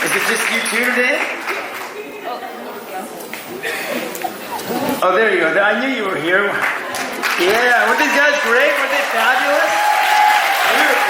Is it just you two today? Oh, there you go. I knew you were here. Yeah, were these guys great? Were they fabulous? Beautiful.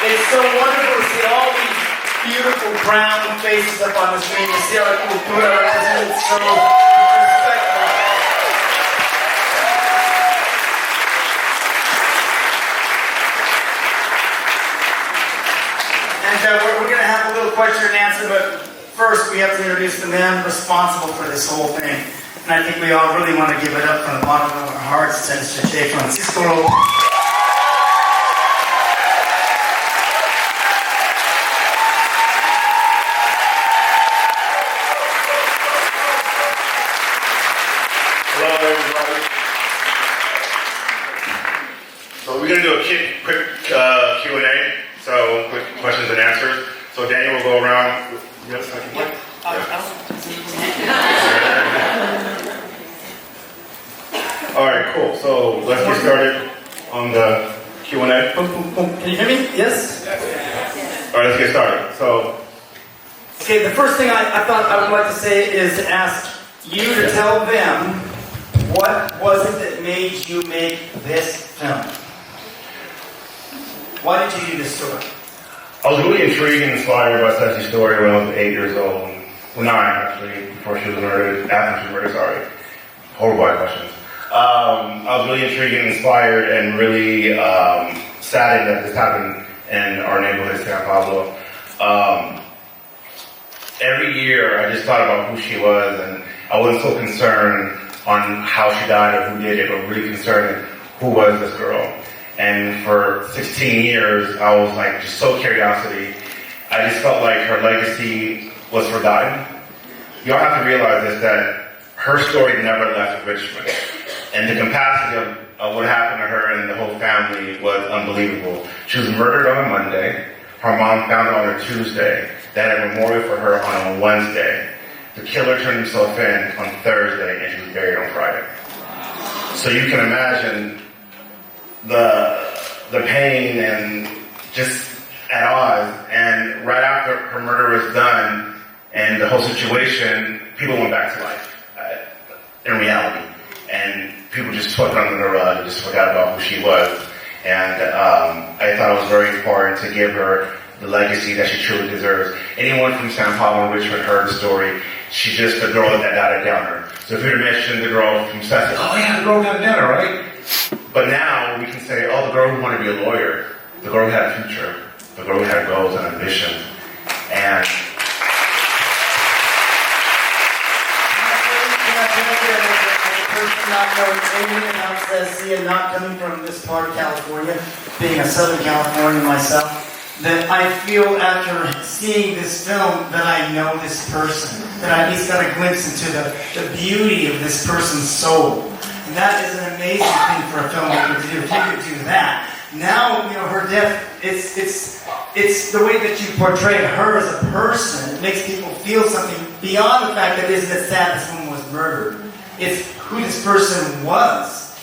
It's so wonderful to see all these beautiful brown faces up on the screen. You see our cultura is so respectful. And we're going to have a little question and answer, but first we have to introduce the man responsible for this whole thing. And I think we all really want to give it up from the bottom of our hearts to Mr. Francisco Lopez. Hello, everybody. So we're going to do a quick Q&A. So quick questions and answers. So Daniel will go around. Yes, I can wait. All right, cool. So let's get started on the Q&A. Can you hear me? Yes? All right, let's get started. So, okay, the first thing I thought I would like to say is to ask you to tell them what was it that made you make this film? Why did you do this story? I was really intrigued and inspired by Cecy's story when I was 8 years old. Well, 9 actually, before she was murdered, after she was murdered, sorry. Horrible questions. I was really intrigued and inspired and really saddened that this happened in our neighborhood, San Pablo. Every year I just thought about who she was, and I wasn't so concerned on how she died or who did it, but really concerned who was this girl. And for 16 years, I was like, just so curiosity. I just felt like her legacy was forgotten. Y'all have to realize this, that her story never left Richmond. And the capacity of what happened to her and the whole family was unbelievable. She was murdered on a Monday. Her mom found her on a Tuesday. They had a memorial for her on a Wednesday. The killer turned himself in on Thursday, and she was buried on Friday. So you can imagine the pain and just at odds. And right after her murder was done and the whole situation, people went back to life in reality. And people just swept under the rug and just forgot about who she was. And I thought it was very important to give her the legacy that she truly deserves. Anyone from San Pablo and Richmond heard the story. She's just a girl that got a downer. So if you were to mention the girl from Cecy, oh yeah, the girl got a downer, right? But now we can say, oh, the girl who wanted to be a lawyer, the girl who had a future, the girl who had goals and ambitions. And not knowing anything about Cecy and not coming from this part of California, being a Southern Californian myself, that I feel after seeing this film that I know this person, that I at least got a glimpse into the beauty of this person's soul. And that is an amazing thing for a filmmaker to do. If you could do that. Now, you know, her death, it's the way that you portray her as a person. It makes people feel something beyond the fact that isn't it sad this woman was murdered. It's who this person was.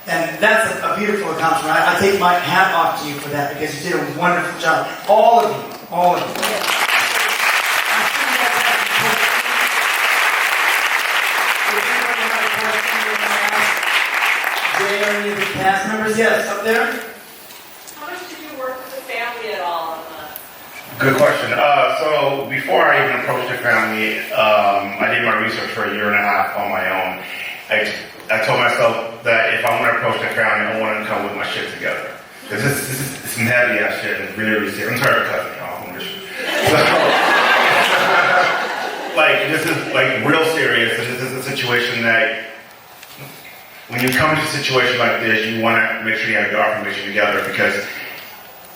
And that's a beautiful accomplishment. I take my hat off to you for that because you did a wonderful job. All of you. All of you. Any of the cast members? Yes, up there? How much did you work with the family at all on that? good question. So before I even approached the family, I did my research for 1.5 years on my own. I told myself that if I want to approach the family, I want to come with my shit together. This is some heavy ass shit and really, really serious. I'm sorry for cussing y'all. Like, this is like real serious, and this is a situation that when you come to a situation like this, you want to make sure you have your information together, because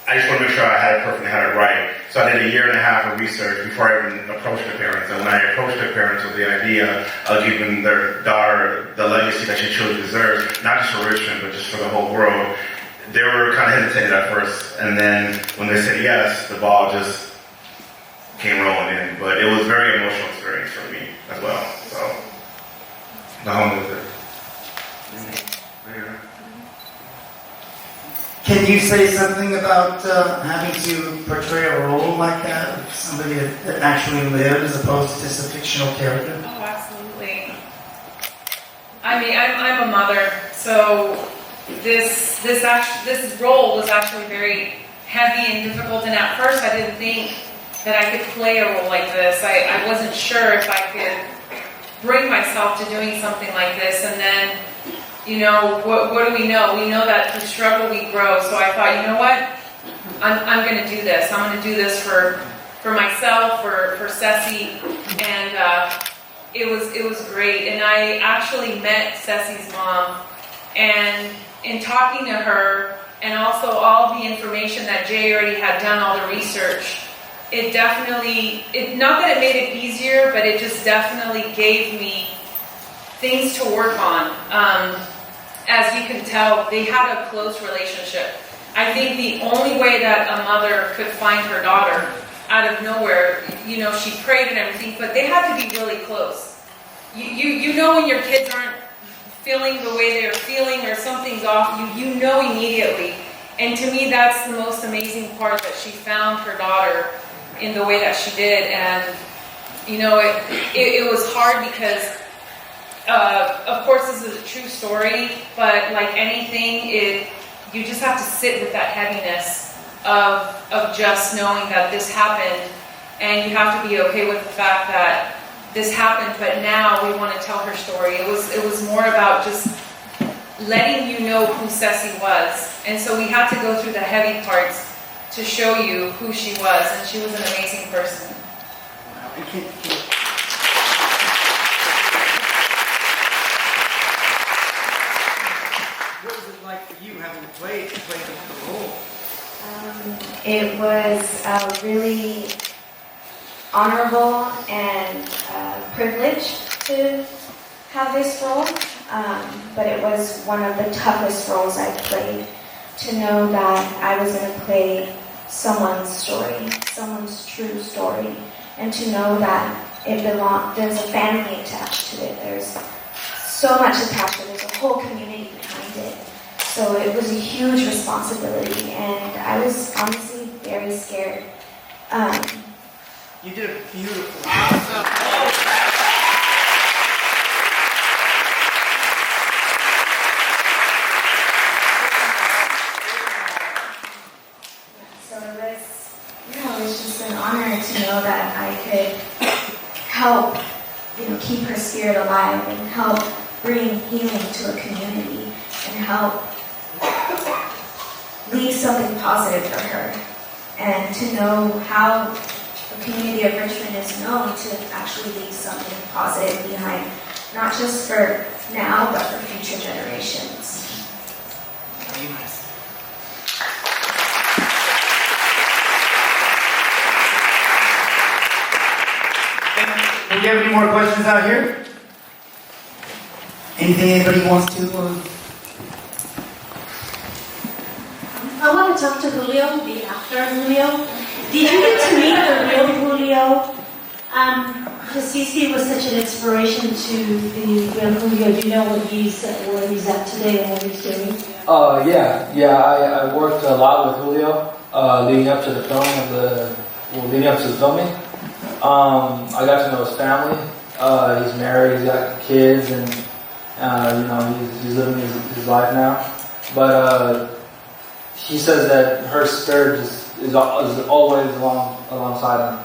I just want to make sure I had it perfect and had it right. So I did 1.5 years of research before I even approached the parents. And when I approached the parents with the idea of giving their daughter the legacy that she truly deserves, not just for Richmond, but just for the whole world, they were kind of hesitating at first. And then when they said yes, the ball just came rolling in. But it was a very emotional experience for me as well. So, the home was it. Yeah. Can you say something about having to portray a role like that, of somebody that actually lived as opposed to just a fictional character? Oh, absolutely. I mean, I'm a mother, so this role was actually very heavy and difficult, and at first I didn't think that I could play a role like this. I wasn't sure if I could bring myself to doing something like this, and then, you know, what do we know? We know that through struggle we grow, so I thought, you know what? I'm going to do this. I'm going to do this for myself, for Cecy, and it was great. And I actually met Cecy's mom, and in talking to her, and also all the information that Jay already had done, all the research, it definitely, not that it made it easier, but it just definitely gave me things to work on. As you can tell, they had a close relationship. I think the only way that a mother could find her daughter out of nowhere, you know, she prayed and everything, but they had to be really close. You know when your kids aren't feeling the way they're feeling or something's off, you know immediately. And to me, that's the most amazing part, that she found her daughter in the way that she did. And, you know, it was hard because, of course, this is a true story, but like anything, you just have to sit with that heaviness of just knowing that this happened, and you have to be okay with the fact that this happened, but now we want to tell her story. It was more about just letting you know who Cecy was. And so we had to go through the heavy parts to show you who she was, and she was an amazing person. What was it like for you having to play the role? It was really honorable and privileged to have this role, but it was one of the toughest roles I've played, to know that I was going to play someone's story, someone's true story, and to know that there's a family attached to it, there's so much attached to it, there's a whole community behind it. So it was a huge responsibility, and I was honestly very scared. You did a beautiful job. So it was just an honor to know that I could help, keep her spirit alive and help bring healing to a community and help leave something positive for her, and to know how the community of Richmond is known to actually leave something positive behind, not just for now, but for future generations. Do you have any more questions out here? Anything anybody wants to? I want to talk to Julio, the actor Julio. Did you get to meet the real Julio? Because Cecy was such an inspiration to the real Julio. Do you know where he's at today and what he's doing? I worked a lot with Julio leading up to the filming. I got to know his family. He's married, he's got kids, and he's living his life now. But he says that her spirit is always alongside him,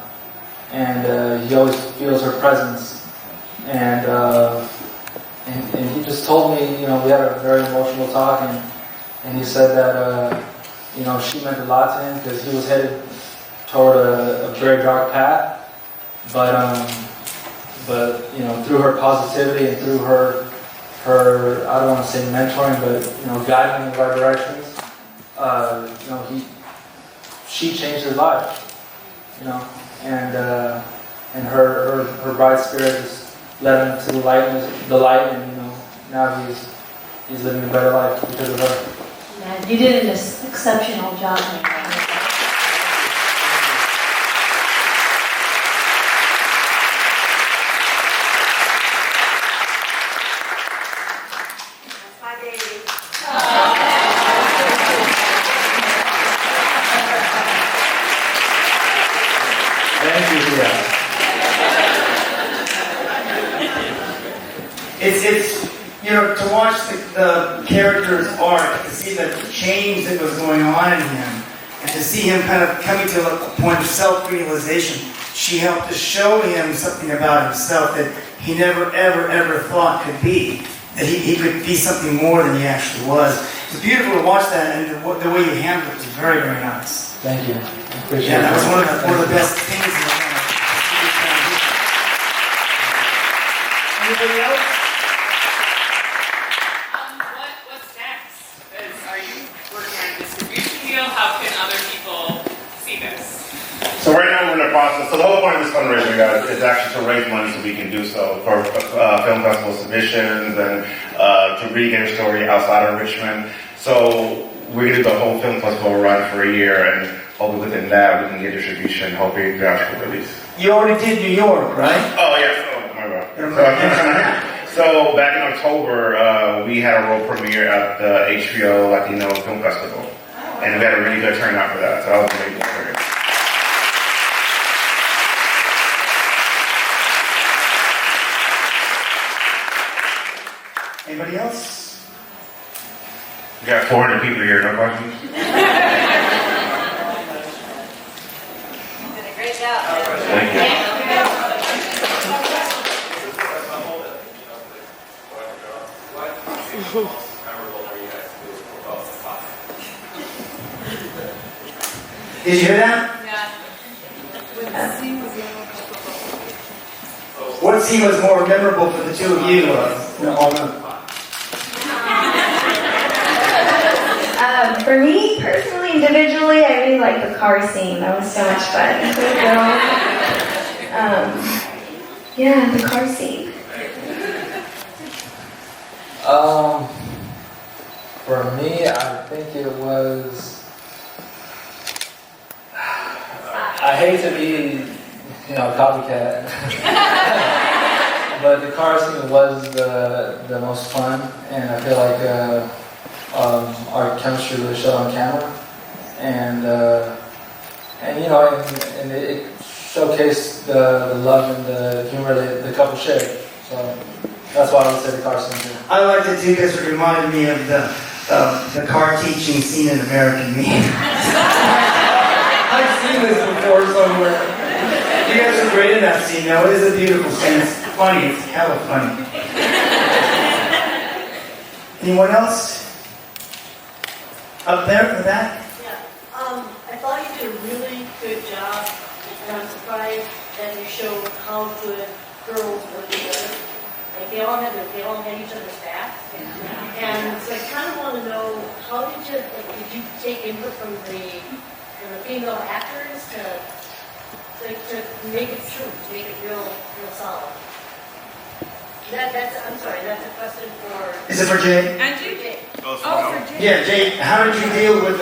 and he always feels her presence. And he just told me, we had a very emotional talk, and he said that she meant a lot to him because he was headed toward a very dark path. But through her positivity and through her I don't want to say mentoring, but guiding in the right directions, she changed his life, and her bright spirit just led him to the light, and now he's living a better life because of her. Man, you did an exceptional job. the character's arc, to see the change that was going on in him, and to see him kind of coming to a point of self-realization, she helped to show him something about himself that he never, ever, ever thought could be. That he could be something more than he actually was. It's beautiful to watch that, and the way you handled it was very, very nice. Thank you. I appreciate Yeah, it. that was one of the best things in the film. Anybody else? What's next? Are you working on a distribution deal? How can other people see this? So right now we're in the process. So the whole point of this fundraiser, guys, is actually to raise money so we can do so for film festival submissions and to really get a story outside of Richmond. So we're going to do the whole film festival run for a year, and hopefully within that we can get distribution, hopefully theatrical release. You already did New York, right? Oh yes, oh my god. So back in October, we had a world premiere at the HBO Latino Film Festival, and we had a really good turnout for that. So that was amazing. Anybody else? We got 400 people here, no questions? You did a great job. Thank you. Did you hear that? What scene was more memorable for the two of you? For me, personally, individually, I really like the car scene. That was so much fun. Yeah, the car scene. For me, I think it was. I hate to be, copycat, but the car scene was the most fun, and I feel like our chemistry really showed on camera, and it showcased the love and the humor that the couple shared. So that's why I would say the car scene too. I liked it too because it reminded me of the car teaching scene in American Me. I've seen this before somewhere. You guys are great in that scene, though. It is a beautiful scene. It's funny. It's hella funny. Anyone else? Up there in the back? Yeah, I thought you did a really good job, and I'm surprised that you showed how good girls work together. Like they all had each other's backs, and so I kind of want to know how did you take input from the female actors to make it true, to make it real solid. I'm sorry, that's a question for. Is it for Jay? Angie? Oh, for Jay. Yeah, Jay. How did you deal with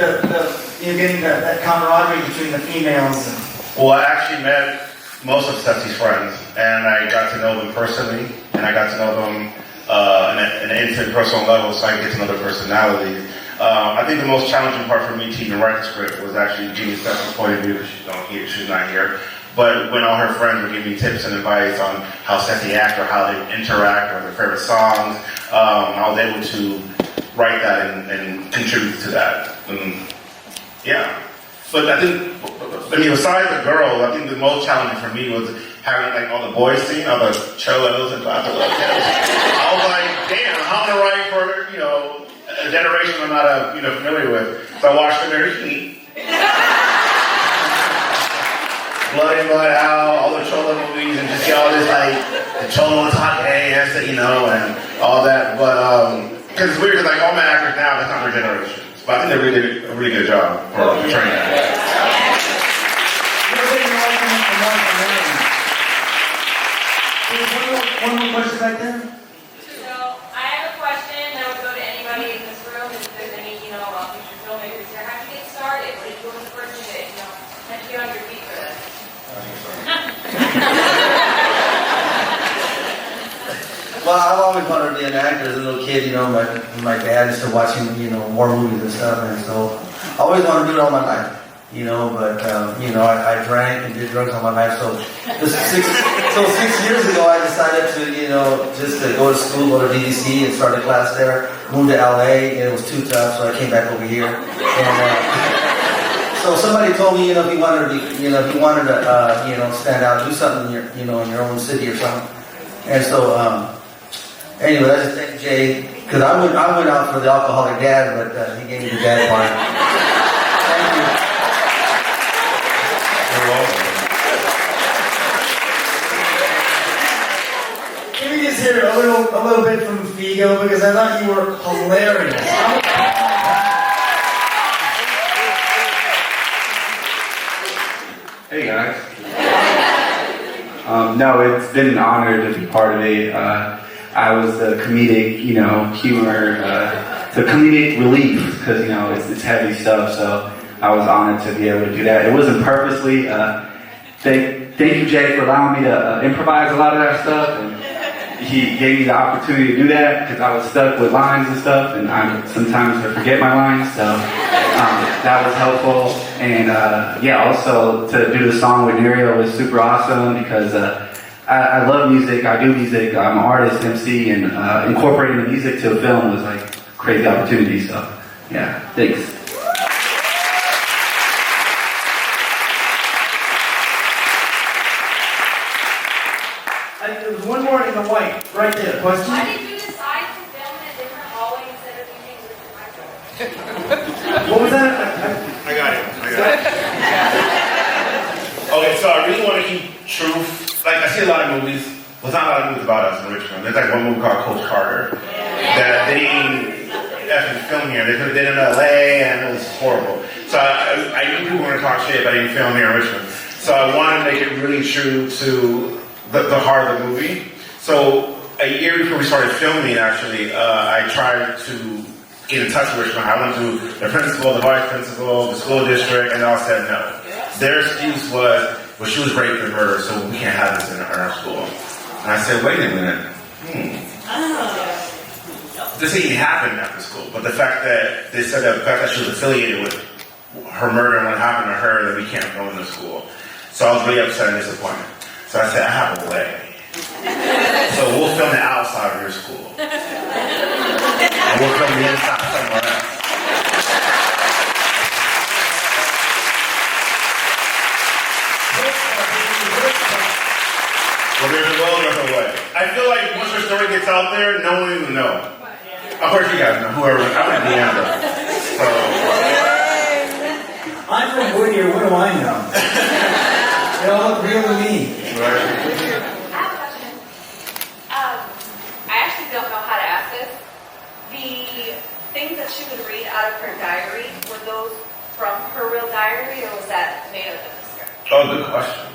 getting that camaraderie between the females? Well, I actually met most of Cecy's friends, and I got to know them personally, and I got to know them in an intimate, personal level, so I could get to know their personalities. I think the most challenging part for me to even write the script was actually Jeannie Cecy's point of view, because she's not here. But when all her friends would give me tips and advice on how Cecy act or how they interact or their favorite songs, I was able to write that and contribute to that. Yeah. But I think, besides the girls, I think the most challenging for me was having all the boys scene, all the cholos and I was like, damn, how am I write for, a generation I'm not familiar with. So I watched the Mary Kate. Blood in, Blood Out, all the Cholo movies, and just see all this, the Cholo talk, hey, and all that. But, because it's weird, because all my actors now, that's not their generation. But I think they really did a really good job for portraying that. One more question back there? So I have a question that would go to anybody in this room. If there's any, future filmmakers here, how did you get started? What was the first thing that, had to get on your feet for this? Well, I've always wanted to be an actor as a little kid. My dad used to watching, more movies and stuff, and so I always wanted to do it all my life. you know, but, I drank and did drugs all my life. So 6 years ago, I decided to, just to go to school, go to DDC and start a class there. Moved to LA, and it was too tough, so I came back over here. And so somebody told me, if you wanted to, stand out, do something in your own city or something. And so, anyway, I just thank Jay, because I went out for the alcoholic dad, but he gave me the dad part. Thank you. You're welcome. Can we just hear a little bit from Figo, because I thought you were hilarious. Hey guys. No, it's been an honor to be part of it. I was the comedic, humor, the comedic relief, because, it's heavy stuff, so I was honored to be able to do that. It wasn't purposely. Thank you, Jay, for allowing me to improvise a lot of that stuff, and he gave me the opportunity to do that, because I was stuck with lines and stuff, and sometimes I forget my lines, so that was helpful. And also to do the song with Julio was super awesome, because I love music, I do music, I'm an artist, MC, and incorporating the music to a film was like a crazy opportunity, so yeah, thanks. There was one more in the white, right there. Question? Why did you decide to film in a different hallway instead of using with the microphone? What was that? I got it. Okay, so I really want to keep truth. Like, I see a lot of movies. Well, it's not a lot of movies about us in Richmond. There's like one movie called Coach Carter that they didn't even film here. They did it in LA, and it was horrible. So I knew people were going to talk shit, but I didn't film here in Richmond. So I wanted to make it really true to the heart of the movie. So a year before we started filming, actually, I tried to get in touch with Richmond. I went to the principal, the vice principal, the school district, and they all said no. Their excuse was, well, she was raped and murdered, so we can't have this in our school. And I said, wait a minute. This didn't happen after school, but the fact that they said that the fact that she was affiliated with her murder and what happened to her, that we can't film in the school. So I was really upset and disappointed. So I said, I have a way. So we'll film the outside of your school. And we'll film the inside somewhere else. Well, there's a will, there's a way. I feel like once your story gets out there, no one even know. Of course you guys know, whoever, I'm in Indiana. So. I'm from Whittier, what do I know? They all look real to me. I have a question. I actually don't know how to ask this. The things that she would read out of her diary, were those from her real diary, or was that made up in the script? Oh, good question.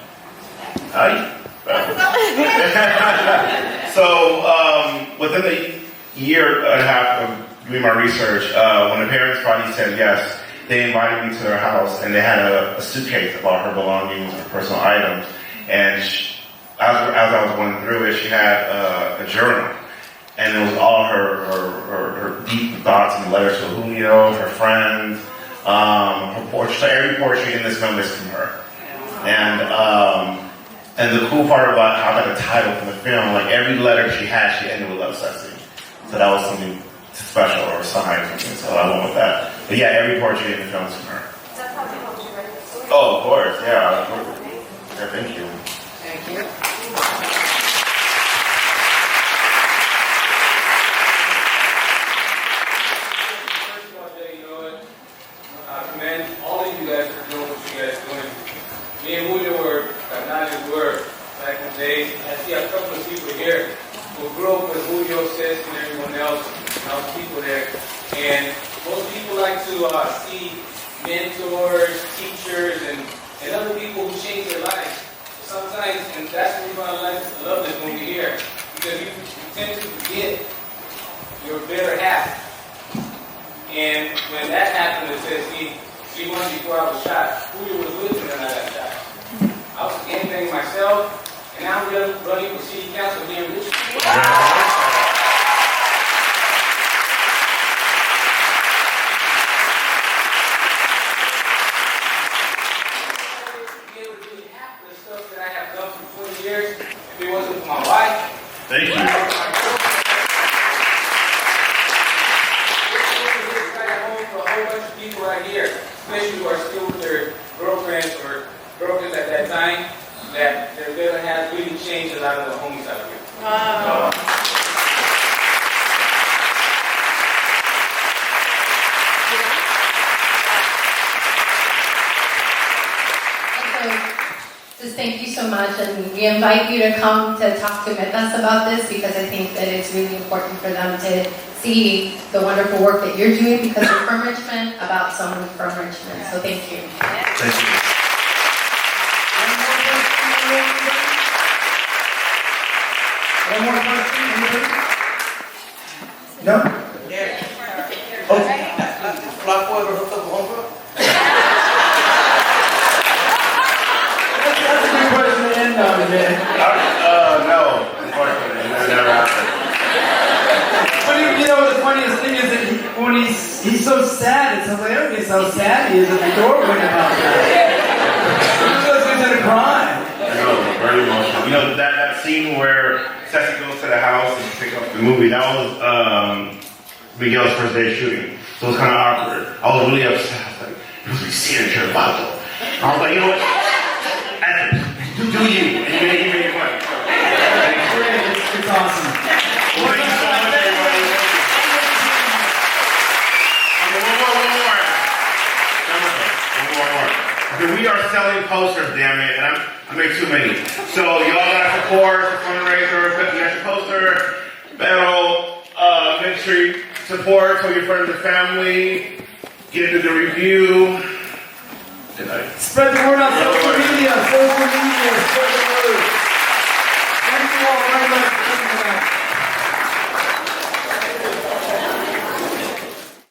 So, within the year and a half of doing my research, when the parents finally said yes, they invited me to their house, and they had a suitcase of all her belongings and personal items. And as I was going through it, she had a journal, and it was all her deep thoughts and letters to Julio, her friends, her portrait. So every portrait in this film is from her. And the cool part about how I got the title from the film, like every letter she had, she ended with Love Cecy. So that was something special or a sign or something. So I went with that. But yeah, every portrait in the film is from her. That's how you helped you write the story. Oh, of course, yeah. Yeah, thank you. Thank you. First of all, Jay, you know what? I commend all of you guys for doing what you guys are doing. Me and Julio were back in the day. I see a couple of people here who grew up with Julio, Cecy, and everyone else, and all the people there. And most people like to see mentors, teachers, and other people who change their lives. Sometimes, and that's the reason I love this movie here, because you tend to forget your better half. And when that happened, it says he won before I was shot. Julio was with me when I got shot. I was gangbanger myself, and now I'm running for city council here in Richmond. people right here, especially who are still with their girlfriends or girlfriends at that time, that they're going to have really changed a lot of the homies out here. Wow. Just thank you so much, and we invite you to come to talk to us about this, because I think that it's really important for them to see the wonderful work that you're doing because you're from Richmond, about someone from Richmond. So thank you. Thank you. One more question? Anybody? No? Black boy ever hooked up with homegirl? That's a good question to end on, man. No, unfortunately, that never happened. But you know, the funniest thing is that when he's so sad, it's hilarious how sad he is at the door when about that. He goes into crying. I know, very emotional. You know, that scene where Cecy goes to the house and pick up the movie, that was Miguel's first day of shooting. So it was kind of awkward. I was really upset. I was like, it was like seeing a vato. I was like, you know what? Do you. And he made it fun. It's awesome. Well, thank you so much, everybody. Okay, one more. Okay, we are selling posters, damn it, and I make too many. So y'all gotta support the fundraiser, put the extra poster, pero make sure you support, tell your friends and family, get into the review. Spread the word on social media.